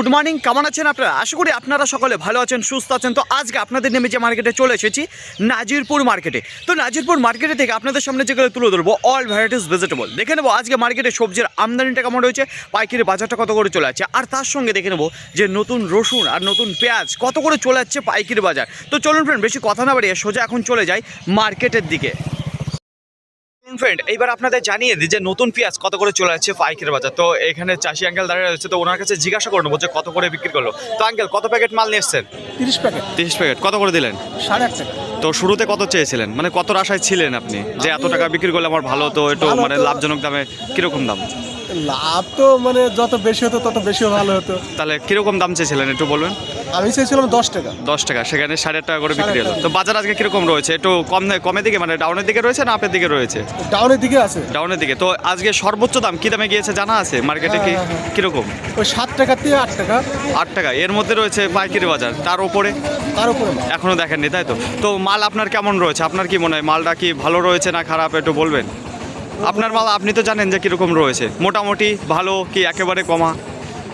Good morning, কেমন আছেন আপনারা? আশা করি আপনারা সকলে ভালো আছেন, সুস্থ আছেন। তো আজকে আপনাদের নেমে যে মার্কেটে চলে এসেছি, নাজিরপুর মার্কেটে। তো নাজিরপুর মার্কেটে থেকে আপনাদের সামনে যেগুলো তুলে ধরবো অল ভ্যারাইটিস ভেজিটেবল। দেখে নেবো আজকে মার্কেটে সবজির আমদানিটা কেমন রয়েছে, পাইকারি বাজারটা কত করে চলে যাচ্ছে, আর তার সঙ্গে দেখে নেবো যে নতুন রসুন আর নতুন পেঁয়াজ কত করে চলে যাচ্ছে পাইকারি বাজার। তো চলুন ফ্রেন্ড, বেশি কথা না বাড়িয়ে সোজা এখন চলে যাই মার্কেটের দিকে। ফ্রেন্ড, এইবার আপনাদের জানিয়ে দিই যে নতুন পেঁয়াজ কত করে চলে যাচ্ছে পাইকারি বাজার। তো এখানে চাষি আঙ্কেল দাঁড়িয়ে রয়েছে, তো ওনার কাছে জিজ্ঞাসা করে নেবো যে কত করে বিক্রি করলো। তো আঙ্কেল, কত প্যাকেট মাল নিয়ে এসছেন? 30 প্যাকেট। 30 প্যাকেট। কত করে দিলেন? 8.5 টাকা। তো শুরুতে কত চেয়েছিলেন, মানে কত আশায় ছিলেন আপনি যে এত টাকা বিক্রি করলে আমার ভালো, তো একটু মানে লাভজনক দামে? কিরকম দাম? লাভ তো মানে যত বেশি হতো তত বেশি ভালো হতো। তাহলে কিরকম দাম চেয়েছিলেন একটু বলবেন? আমি চেয়েছিলাম 10 টাকা। 10 টাকা, সেখানে 8.5 টাকা করে বিক্রি হলো। তো বাজার আজকে কিরকম রয়েছে? একটু কমের দিকে, মানে ডাউনের দিকে রয়েছে না আপের দিকে রয়েছে? ডাউনের দিকে আছে। ডাউনের দিকে। তো আজকে সর্বোচ্চ দাম কি দামে গিয়েছে জানা আছে মার্কেটে? কি কিরকম? ওই 7 টাকা থেকে 8 টাকা। 8 টাকা এর মধ্যে রয়েছে পাইকারি বাজার, তার উপরে তার উপরে এখনো দেখেননি, তাই তো? তো মাল আপনার কেমন রয়েছে? আপনার কি মনে হয় মালটা কি ভালো রয়েছে না খারাপ, একটু বলবেন? আপনার মাল আপনি তো জানেন যে কীরকম রয়েছে, মোটামুটি ভালো কি একেবারে কমা?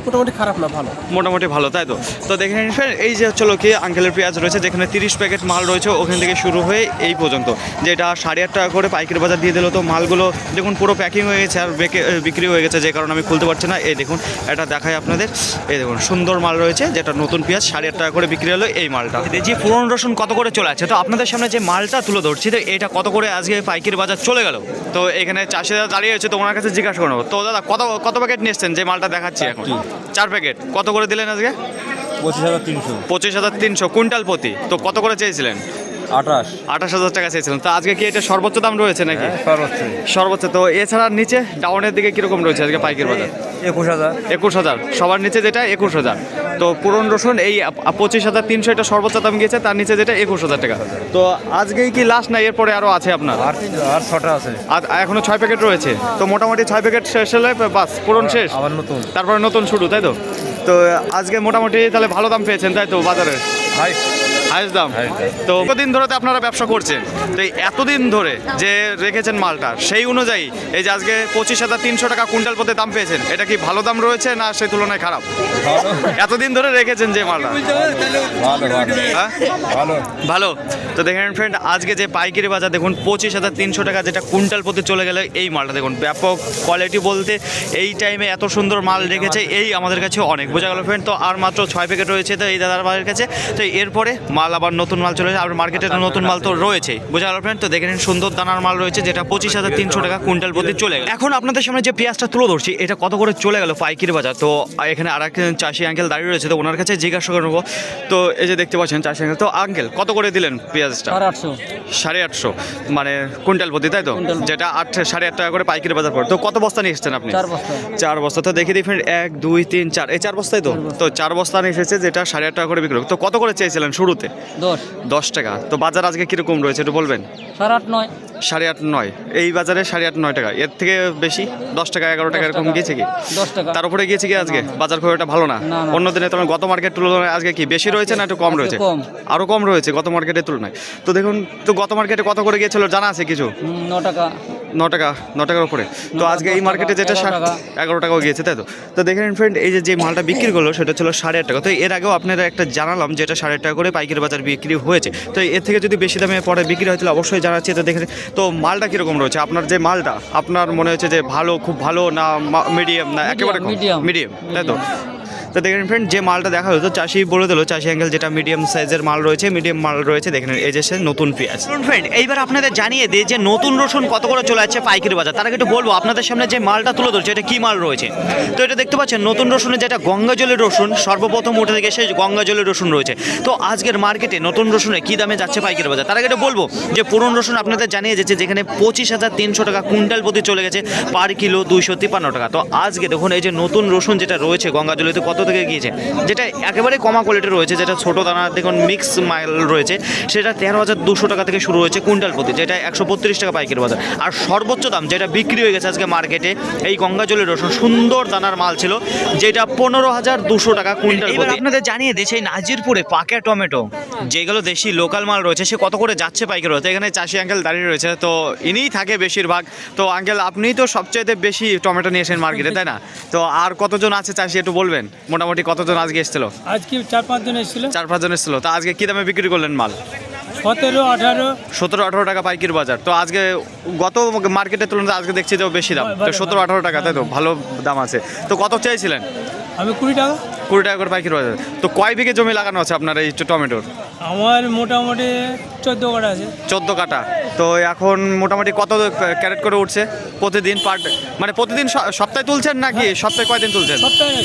মোটামুটি খারাপ না, ভালো। মোটামুটি ভালো, তাই তো? তো দেখে নিন ফ্রেন্ড, এই যে হচ্ছে কি আঙ্কেলের পেঁয়াজ রয়েছে, যেখানে 30 প্যাকেট মাল রয়েছে, ওখান থেকে শুরু হয়ে এই পর্যন্ত, যেটা 8.5 টাকা করে পাইকারি বাজার দিয়ে দিল। তো মালগুলো দেখুন পুরো প্যাকিং হয়ে গেছে আর বিক্রি হয়ে গেছে, যে কারণে আমি খুলতে পারছি না। এই দেখুন, এটা দেখাই আপনাদের। এই দেখুন সুন্দর মাল রয়েছে, যেটা নতুন পেঁয়াজ 8.5 টাকা করে বিক্রি হলো এই মালটা। যে পুরনো রসুন কত করে চলে আছে, তো আপনাদের সামনে যে মালটা তুলে ধরছি, তো এটা কত করে আজকে পাইকারি বাজার চলে গেল। তো এখানে চাষিরা দাঁড়িয়ে আছে, তো ওনার কাছে জিজ্ঞাসা করবো। তো দাদা, কত প্যাকেট নিয়ে এসছেন যে মালটা দেখাচ্ছি এখন? 4 প্যাকেট। কত করে দিলেন আজকে? 25,300। 25,300 কুইন্টাল প্রতি। তো কত করে চেয়েছিলেন? 28,000 টাকা চেয়েছিলেন। তো আজকে কি এটা সর্বোচ্চ দাম রয়েছে নাকি? সর্বোচ্চ। তো এছাড়া নিচে ডাউনের দিকে কিরকম রয়েছে আজকে পাইকারি বাজার? 21,000 সবার নিচে, যেটা 21,000। তো পুরন রসুন এই 25,300 এটা সর্বোচ্চ দাম গিয়েছে, তার নিচে যেটা 21,000 টাকা। তো আজকেই কি লাস্ট, না এরপরে আরও আছে আপনার? আর 6টা আছে। আর এখনো 6 প্যাকেট রয়েছে। তো মোটামুটি 6 প্যাকেট শেষ হলে বাস পুরন শেষ, আবার নতুন, তারপরে নতুন শুরু, তাই তো? তো আজকে মোটামুটি তাহলে ভালো দাম পেয়েছেন, তাই তো? বাজারে হাইস্ট দাম। তো কতদিন ধরে তো আপনারা ব্যবসা করছেন, তো এতদিন ধরে যে রেখেছেন মালটা, সেই অনুযায়ী এই যে আজকে 25,300 টাকা কুইন্টাল প্রতি দাম পেয়েছেন, এটা কি ভালো দাম রয়েছে না সেই তুলনায় খারাপ? এতদিন ধরে রেখেছেন যে মালটা, হ্যাঁ ভালো। তো দেখেন ফ্রেন্ড, আজকে যে পাইকারি বাজার দেখুন 25,300 টাকা যেটা কুইন্টাল প্রতি চলে গেলে এই মালটা দেখুন, ব্যাপক কোয়ালিটি বলতে এই টাইমে এত সুন্দর মাল রেখেছে, এই আমাদের কাছে অনেক বোঝা গেল ফ্রেন্ড। তো আর মাত্র 6 প্যাকেট রয়েছে তো এই দাদার বাড়ির কাছে। তো এরপরে মাল আবার নতুন মাল চলে যায়, আর মার্কেটে নতুন মাল তো রয়েছে, বোঝা গেল ফ্রেন্ড। তো দেখে নিন সুন্দর দানার মাল রয়েছে, যেটা 25,300 টাকা কুইন্টাল প্রতি চলে গেল। এখন আপনাদের সামনে যে পেঁয়াজটা তুলে ধরছি, এটা কত করে চলে গেল পাইকারি বাজার। তো এখানে আর এক চাষি আঙ্কেল দাঁড়িয়ে রয়েছে, তো ওনার কাছে জিজ্ঞাসা করবো। তো এই যে দেখতে পাচ্ছেন চাষি আঙ্কেল। তো আঙ্কেল, কত করে দিলেন পেঁয়াজটা? 850 মানে কুইন্টাল প্রতি, তাই তো? যেটা 8.5 টাকা করে পাইকারি বাজার পড়ে। তো কত বস্তা নিয়ে এসছেন আপনি? 4 বস্তা। তো দেখে দিই ফ্রেন্ড, 1 2 3 4, এই 4 বস্তাই তো? তো 4 বস্তা নিয়ে এসেছে, যেটা 8.5 টাকা করে বিক্রি। তো কত করে চেয়েছিলেন শুরুতে? 10 টাকা। তো বাজার আজকে কিরকম রয়েছে একটু বলবেন? 8.5 9। এই বাজারে 8.5 9 টাকা, এর থেকে বেশি 10 টাকা 11 টাকা এরকম গিয়েছে কি? 10 টাকা তার উপরে গিয়েছে কি আজকে? বাজার খুব একটা ভালো না। অন্য দিনে তোমার গত মার্কেট তুলনায় আজকে কি বেশি রয়েছে না একটু কম রয়েছে? আরো কম রয়েছে গত মার্কেটের তুলনায়। তো দেখুন, তো গত মার্কেটে কত করে গিয়েছিল জানা আছে কিছু? 9 টাকার উপরে। তো আজকে এই মার্কেটে যেটা 11 টাকাও গিয়েছে, তাই তো? তো দেখেন ফ্রেন্ড, এই যে মালটা বিক্রি করলো সেটা ছিল 8.5 টাকা। তো এর আগেও আপনারা একটা জানালাম যেটা 8.5 টাকা করে পাইকারি বাজার বিক্রি হয়েছে। তো এর থেকে যদি বেশি দামে পরে বিক্রি হয় তাহলে অবশ্যই জানাচ্ছি। তো দেখেন, তো মালটা কীরকম রয়েছে আপনার? যে মালটা আপনার মনে হচ্ছে যে ভালো, খুব ভালো না মিডিয়াম না একেবারে মিডিয়াম, তাই তো? তো দেখেন ফ্রেন্ড, যে মালটা দেখা হতো চাষি বলে দিল, চাষি অ্যাঙ্গেল যেটা মিডিয়াম সাইজের মাল রয়েছে, মিডিয়াম মাল রয়েছে। দেখেন এই যে নতুন পেঁয়াজ। ফ্রেন্ড, এইবার আপনাদের জানিয়ে দিই যে নতুন রসুন কত করে চলে যাচ্ছে পাইকারি বাজার। তার আগে একটু বলবো আপনাদের সামনে যে মালটা তুলে ধরছে এটা কি মাল রয়েছে। তো এটা দেখতে পাচ্ছেন নতুন রসুনের যেটা গঙ্গাজলের রসুন, সর্বপ্রথম উঠে থেকে সেই গঙ্গাজলের রসুন রয়েছে। তো আজকের মার্কেটে নতুন রসুনে কী দামে যাচ্ছে পাইকারি বাজার, তার আগে একটু বলবো যে পুরনো রসুন আপনাদের জানিয়ে যাচ্ছে, যেখানে 25,300 টাকা কুইন্টাল প্রতি চলে গেছে, পার কিলো 253 টাকা। তো আজকে দেখুন এই যে নতুন রসুন যেটা রয়েছে গঙ্গাজলিতে কত থেকে গিয়েছে, যেটা একেবারে কমা কোয়ালিটি রয়েছে, যেটা ছোটো দানা দেখুন মিক্স মাল রয়েছে, সেটা 13,200 টাকা থেকে শুরু হয়েছে কুইন্টাল প্রতি, যেটা 132 টাকা পাইকারি বাজার। আর সর্বোচ্চ দাম যেটা বিক্রি হয়ে গেছে আজকে মার্কেটে, এই গঙ্গাজলের রসুন সুন্দর দানার মাল ছিল, যেটা 15,200 টাকা কুইন্টাল প্রতি। আপনাদের জানিয়ে দিই সেই নাজিরপুরে পাকা টমেটো, যেগুলো দেশি লোকাল মাল রয়েছে, সে কত করে যাচ্ছে পাইকারি বাজার। এখানে চাষি আঙ্কেল দাঁড়িয়ে রয়েছে, তো ইনিই থাকে বেশিরভাগ। তো আঙ্কেল, আপনিই তো সবচাইতে বেশি টমেটো নিয়েছেন মার্কেটে, তাই না? তো আর কতজন আছে চাষি একটু বলবেন মোটামুটি কতজন আজকে এসেছিল? আজকে 4-5 জন এসেছিল। 4-5 জন এসেছিল। তো আজকে কি দামে বিক্রি করলেন মাল? 17-18 17-18 টাকা পাইকির বাজার। তো আজকে গত মার্কেটের তুলনায় আজকে দেখছি যে বেশি দাম, তো 17-18 টাকা, তাই তো? ভালো দাম আছে। তো কত চাইছিলেন? আমি 20 টাকা। 20 টাকা করে পাইকির বাজার। তো কয় বিঘে জমি লাগানো আছে আপনার এই টমেটোর? আমার মোটামুটি 14 কাটা আছে। 14 কাটা। তো এখন মোটামুটি কত ক্যারেট করে উঠছে প্রতিদিন? মানে প্রতিদিন সপ্তাহে তুলছেন নাকি সপ্তাহে কয়দিন তুলছেন?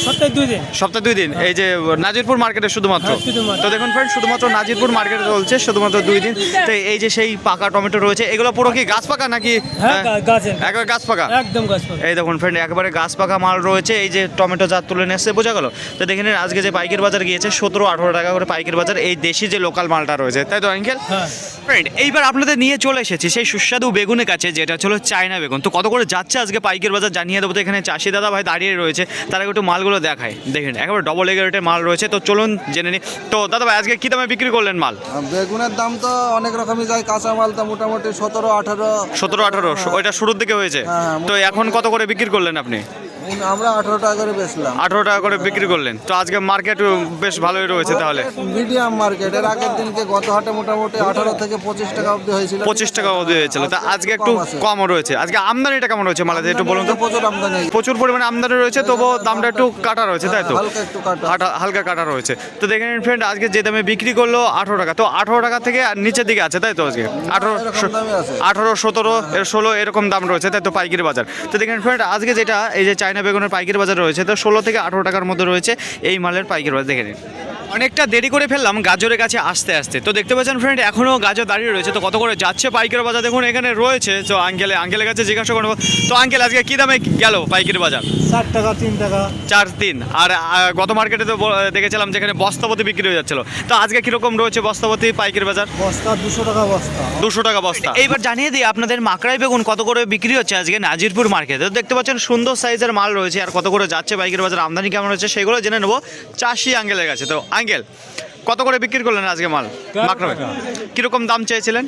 সপ্তাহে 2 দিন। সপ্তাহে 2 দিন। এই যে নাজিরপুর মার্কেটে শুধুমাত্র? হ্যাঁ, শুধুমাত্র। তো দেখুন ফ্রেন্ড, শুধুমাত্র নাজিরপুর মার্কেটে চলছে শুধুমাত্র 2 দিন। তো এই যে সেই পাকা টমেটো রয়েছে, এগুলো পুরো কি গাছ পাকা নাকি? হ্যাঁ, গাছের। একবার গাছ পাকা? একদম গাছ পাকা। এই দেখুন ফ্রেন্ড, একবারে গাছ পাকা মাল রয়েছে। এই যে টমেটো জাত তুলে নিয়ে এসছে, বোঝা গেল? তো দেখে নিন আজকে যে পাইকারি বাজার গিয়েছে 17-18 টাকা করে পাইকারি বাজার, এই দেশি যে লোকাল মালটা রয়েছে, তাই তো আঙ্কেল? হ্যাঁ। ফ্রেন্ড, এইবার আপনাদের নিয়ে চলে এসেছি সেই সুস্বাদু বেগুনের কাছে, যেটা ছিল চায়না বেগুন। তো কত করে যাচ্ছে আজকে পাইকারি বাজার জানিয়ে দেবো। তো এখানে চাষি দাদা ভাই দাঁড়িয়ে রয়েছে, তারা একটু মালগুলো দেখায়। দেখেন একেবারে ডবল এগ রেটের মাল রয়েছে। তো চলুন জেনে নিই। তো দাদা ভাই আজকে কি দামে বিক্রি করলেন মাল? বেগুনের দাম তো অনেক রকমই যায়, কাঁচা মাল তো মোটামুটি 17-18। 17-18 ওইটা শুরুর দিকে হয়েছে। হ্যাঁ, তো এখন কত করে বিক্রি করলেন আপনি? আমরা 18 টাকা করে বেচলাম। 18 টাকা করে বিক্রি করলেন। তো আজকে মার্কেট বেশ ভালোই রয়েছে তাহলে। Medium market. এর আগের দিনকে গত হাটে মোটামুটি 18 থেকে 25 টাকা অবধি হয়েছিল। 25 টাকা অবধি হয়েছিল। তা আজকে একটু কম আছে। কমও রয়েছে। আজকে আমদানিটা কেমন রয়েছে মালাতে একটু বলুন তো? প্রচুর আমদানি। প্রচুর পরিমাণে আমদানি রয়েছে, তবুও দামটা একটু কাটা রয়েছে, তাই তো? হালকা একটু কাটা। হালকা কাটা রয়েছে। তো দেখে নিন ফ্রেন্ড, আজকে যে দামে বিক্রি করলো 18 টাকা, তো 18 টাকা থেকে নিচের দিকে আছে, তাই তো? আজকে 18, এরকম দামই আছে। 18, 17, 16 এরকম দাম রয়েছে, তাই তো পাইকারি বাজার? তো দেখেন ফ্রেন্ড, আজকে যেটা এই যে চায়না বেগুনের পাইকারি বাজার রয়েছে, তো 16 থেকে 18 টাকার মধ্যে রয়েছে এই মালের পাইকারি বাজার। দেখে নিন অনেকটা দেরি করে ফেললাম গাজরের কাছে আসতে আসতে। তো দেখতে পাচ্ছেন ফ্রেন্ড, এখনও গাজর দাঁড়িয়ে রয়েছে। তো কত করে যাচ্ছে পাইকারি বাজার দেখুন এখানে রয়েছে। তো আঙ্কেলের কাছে জিজ্ঞাসা করবো। তো আঙ্কেল আজকে কী দামে গেল পাইকারি বাজার? 4 টাকা 3 টাকা। 4-3। আর গত মার্কেটে তো দেখেছিলাম যেখানে বস্তাপতি বিক্রি হয়ে যাচ্ছিল। তো আজকে কীরকম রয়েছে বস্তাপতি পাইকারি বাজার? বস্তা 200 টাকা বস্তা। 200 টাকা বস্তা। এইবার জানিয়ে দিই আপনাদের মাকড়াই বেগুন কত করে বিক্রি হচ্ছে আজকে নাজিরপুর মার্কেটে। তো দেখতে পাচ্ছেন সুন্দর সাইজের মাল রয়েছে। আর কত করে যাচ্ছে পাইকারি বাজার, আমদানি কেমন হচ্ছে সেগুলো জেনে নেবো চাষি আঙ্কেলের কাছে। তো আঙ্কেল কত করে বিক্রি করলেন আজকে মাল মাকড়াই? কীরকম দাম চেয়েছিলেন?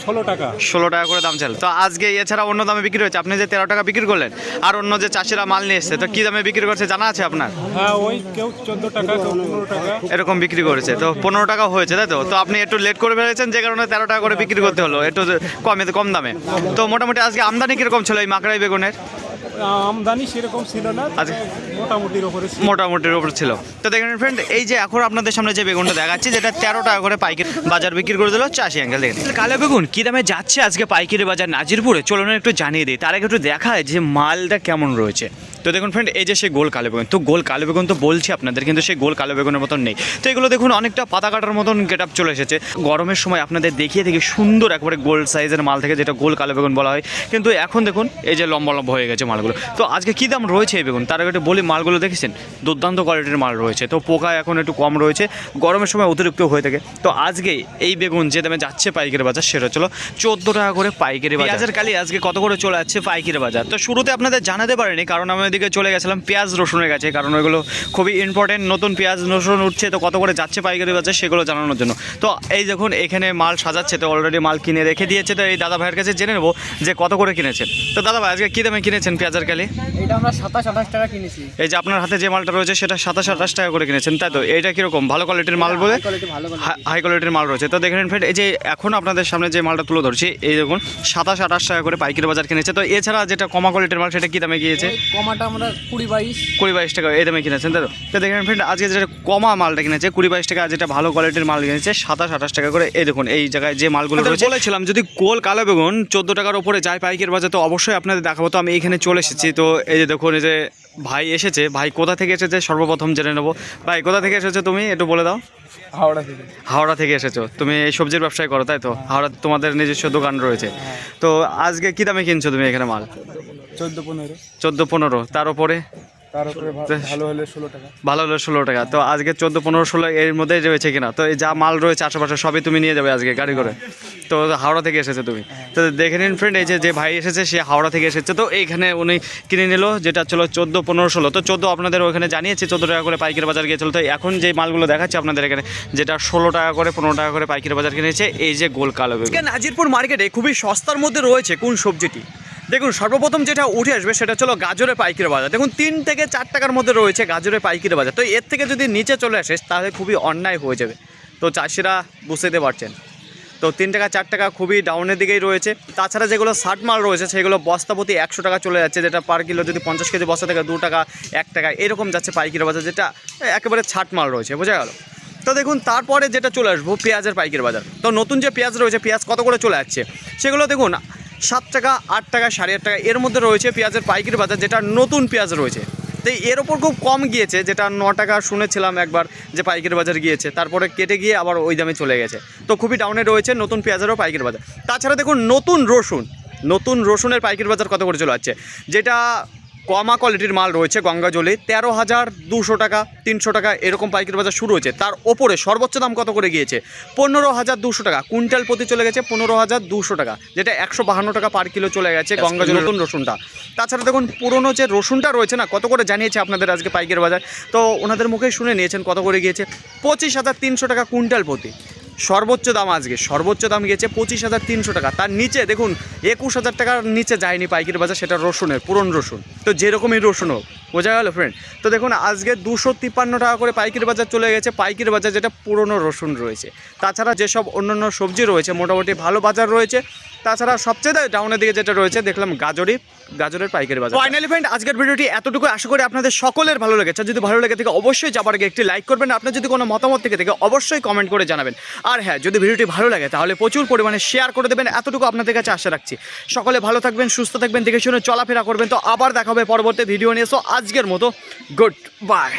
16 টাকা। 16 টাকা করে দাম চাল। তো আজকে এছাড়া অন্য দামে বিক্রি হচ্ছে। আপনি যে 13 টাকা বিক্রি করলেন, আর অন্য যে চাষিরা মাল নিয়ে এসছে, তো কী দামে বিক্রি করছে জানা আছে আপনার? হ্যাঁ, ওই কেউ 14 টাকা, কেউ 15 টাকা এরকম বিক্রি করেছে। তো 15 টাকা হয়েছে, তাই তো? তো আপনি একটু লেট করে ফেলেছেন, যে কারণে 13 টাকা করে বিক্রি করতে হলো, একটু কম দামে। তো মোটামুটি আজকে আমদানি কীরকম ছিল এই মাকড়াই বেগুনের? আমদানি সেরকম ছিল না, আজকে মোটামুটির উপরে ছিল। মোটামুটির উপর ছিল। তো দেখেন ফ্রেন্ড, এই যে এখন আপনাদের সামনে যে বেগুনটা দেখাচ্ছি, যেটা 13 টাকা করে পাইকারি বাজার বিক্রি করে দিল চাষি আঙ্কেল। দেখেন কালো বেগুন কী দামে যাচ্ছে আজকে পাইকারি বাজার নাজিরপুরে, চলুন একটু জানিয়ে দিই। তার আগে একটু দেখায় যে মালটা কেমন রয়েছে। তো দেখুন ফ্রেন্ড, এই যে সেই গোল কালো বেগুন, তো গোল কালো বেগুন তো বলছি আপনাদের, কিন্তু সেই গোল কালো বেগুনের মতন নেই। তো এগুলো দেখুন অনেকটা পাতা কাটার মতন গেট আপ চলে এসেছে। গরমের সময় আপনাদের দেখিয়ে দেখি সুন্দর একবারে গোল সাইজের মাল থেকে, যেটা গোল কালো বেগুন বলা হয়, কিন্তু এখন দেখুন এই যে লম্বা লম্বা হয়ে গেছে মালগুলো। তো আজকে কী দাম রয়েছে এই বেগুন তার আগে একটু বলি। মালগুলো দেখেছেন দুর্দান্ত কোয়ালিটির মাল রয়েছে। তো পোকা এখন একটু কম রয়েছে, গরমের সময় অতিরিক্ত হয়ে থাকে। তো আজকে এই বেগুন যে দামে যাচ্ছে পাইকারি বাজার, সেটা হলো 14 টাকা করে পাইকারি বাজার। পেঁয়াজের কালি আজকে কত করে চলে যাচ্ছে পাইকারি বাজার? তো শুরুতে আপনাদের জানাতে পারিনি, কারণ আমি ওইদিকে চলে গেছিলাম পেঁয়াজ রসুনের কাছে, কারণ ওইগুলো খুবই ইম্পর্টেন্ট। নতুন পেঁয়াজ রসুন উঠছে, তো কত করে যাচ্ছে পাইকারি বাজার সেগুলো জানানোর জন্য। তো এই দেখুন এখানে মাল সাজাচ্ছে, তো অলরেডি মাল কিনে রেখে দিয়েছে। তো এই দাদা ভাইয়ের কাছে জেনে নেবো যে কত করে কিনেছেন। তো দাদা ভাই আজকে কী দামে কিনেছেন পেঁয়াজের কালি? এটা আমরা 27-28 টাকা কিনেছি। এই যে আপনার হাতে যে মালটা রয়েছে সেটা 27-28 টাকা করে কিনেছেন, তাই তো? এইটা কীরকম ভালো কোয়ালিটির মাল বলে? হাই কোয়ালিটির মাল রয়েছে। তো দেখেন ফ্রেন্ড, এই যে এখন আপনাদের সামনে যে মালটা তুলে ধরছি, এই দেখুন 27-28 টাকা করে পাইকারি বাজার কিনেছে। তো এছাড়া যেটা কমা কোয়ালিটির মাল, সেটা কী দামে গিয়েছে? কমাটা আমরা 20-22 টাকা এই দামে কিনেছেন, তাই তো? তো দেখেন ফ্রেন্ড, আজকে যেটা কমা মালটা কিনেছে 20-22 টাকা, যেটা ভালো কোয়ালিটির মাল কিনেছে 27-28 টাকা করে। এই দেখুন এই জায়গায় যে মালগুলো রয়েছে, বলেছিলাম যদি গোল কালো বেগুন 14 টাকার উপরে যায় পাইকারি বাজার, তো অবশ্যই আপনাদের দেখাবো। তো আমি এখানে চলে এসেছি। তো এই যে দেখুন এই যে ভাই এসেছে। ভাই কোথা থেকে এসেছে সর্বপ্রথম জেনে নেবো। ভাই কোথা থেকে এসেছো তুমি, একটু বলে দাও। হাওড়া থেকে এসেছো তুমি, এই সবজির ব্যবসায় করো, তাই তো? হাওড়া তোমাদের নিজস্ব দোকান রয়েছে। তো আজকে কী দামে কিনছো তুমি এখানে মাল? 14-15। তার উপরে ভালো হলে 16 টাকা। ভালো হলো 16 টাকা। তো আজকে 14-15-16 এর মধ্যে রয়েছে কিনা? তো এই যা মাল রয়েছে আশেপাশে সবই তুমি নিয়ে যাবে আজকে গাড়ি করে। তো হাওড়া থেকে এসেছে তুমি। তো দেখে নিন ফ্রেন্ড, এই যে ভাই এসেছে সে হাওড়া থেকে এসেছে। তো এইখানে উনি কিনে নিল, যেটা ছিল 14-15-16। তো 14 আপনাদের ওখানে জানিয়েছে 14 টাকা করে পাইকারি বাজার গিয়েছিল। তো এখন যে মালগুলো দেখাচ্ছে আপনাদের এখানে, যেটা 16 টাকা করে 15 টাকা করে পাইকারি বাজার কিনেছে এই যে গোল কালো বেগুন। নাজিরপুর মার্কেটে খুবই সস্তার মধ্যে রয়েছে কোন সবজিটি? দেখুন সর্বপ্রথম যেটা উঠে আসবে সেটা হলো গাজরের পাইকারি বাজার। দেখুন 3 থেকে 4 টাকার মধ্যে রয়েছে গাজরের পাইকারি বাজার। তো এর থেকে যদি নিচে চলে আসে তাহলে খুবই অন্যায় হয়ে যাবে। তো চাষিরা বুঝতে পারছেন, তো 3 টাকা 4 টাকা খুবই ডাউনের দিকেই রয়েছে। তাছাড়া যেগুলো 60 মাল রয়েছে সেগুলো বস্তাপতি 100 টাকা চলে যাচ্ছে, যেটা পার কিলো যদি 50 কেজি বস্তা থেকে 2 টাকা 1 টাকা এরকম যাচ্ছে পাইকারি বাজার, যেটা একেবারে 60 মাল রয়েছে, বোঝা গেল। তো দেখুন তারপরে যেটা চলে আসবো পেঁয়াজের পাইকারি বাজার। তো নতুন যে পেঁয়াজ রয়েছে, পেঁয়াজ কত করে চলে যাচ্ছে সেগুলো দেখুন 7 টাকা 8 টাকা 8.5 টাকা এর মধ্যে রয়েছে পেঁয়াজের পাইকারি বাজার, যেটা নতুন পেঁয়াজ রয়েছে। তো এর ওপর খুব কম গিয়েছে, যেটা 9 টাকা শুনেছিলাম একবার যে পাইকারি বাজার গিয়েছে, তারপরে কেটে গিয়ে আবার ওই দামে চলে গেছে। তো খুবই ডাউনে রয়েছে নতুন পেঁয়াজেরও পাইকারি বাজার। তাছাড়া দেখুন নতুন রসুনের পাইকারি বাজার কত করে চলে যাচ্ছে, যেটা কমা কোয়ালিটির মাল রয়েছে গঙ্গাজলি 13,200 টাকা 300 টাকা এরকম পাইকারি বাজার শুরু হয়েছে। তার ওপরে সর্বোচ্চ দাম কত করে গিয়েছে 15,200 টাকা, কুইন্টাল প্রতি চলে গেছে 15,200 টাকা, যেটা 152 টাকা পার কিলো চলে গেছে গঙ্গাজলি নতুন রসুনটা। তাছাড়া দেখুন পুরনো যে রসুনটা রয়েছে না, কত করে জানিয়েছে আপনাদের আজকে পাইকারি বাজার, তো ওনাদের মুখেই শুনে নিয়েছেন কত করে গিয়েছে 25,300 টাকা কুইন্টাল প্রতি। সর্বোচ্চ দাম গিয়েছে 25,300 টাকা। তার নিচে দেখুন 21,000 টাকার নিচে যায়নি পাইকারি বাজার, সেটা রসুনের পুরনো রসুন। তো যেরকমই রসুন হোক, বোঝা গেল ফ্রেন্ড। তো দেখুন আজকে 253 টাকা করে পাইকারি বাজার চলে গেছে, পাইকারি বাজার যেটা পুরনো রসুন রয়েছে। তাছাড়া যেসব অন্যান্য সবজি রয়েছে মোটামুটি ভালো বাজার রয়েছে। তাছাড়া সবচেয়ে ডাউনের দিকে যেটা রয়েছে দেখলাম গাজরের পাইকারি বাজার। ফাইনালি ফ্রেন্ড আজকের ভিডিওটি এতটুকু, আশা করি আপনাদের সকলের ভালো লেগেছে। যদি ভালো লেগে থাকে অবশ্যই যাবার আগে একটি লাইক করবেন, আপনার যদি কোনো মতামত থেকে অবশ্যই কমেন্ট করে জানাবেন। আর হ্যাঁ, যদি ভিডিওটি ভালো লাগে তাহলে প্রচুর পরিমাণে শেয়ার করে দেবেন, এতটুকু আপনাদের কাছে আশা রাখছি। সকলে ভালো থাকবেন, সুস্থ থাকবেন, দেখে শুনে চলাফেরা করবেন। তো আবার দেখা হবে পরবর্তী ভিডিও নিয়ে। সো আজকের মতো গুড বাই।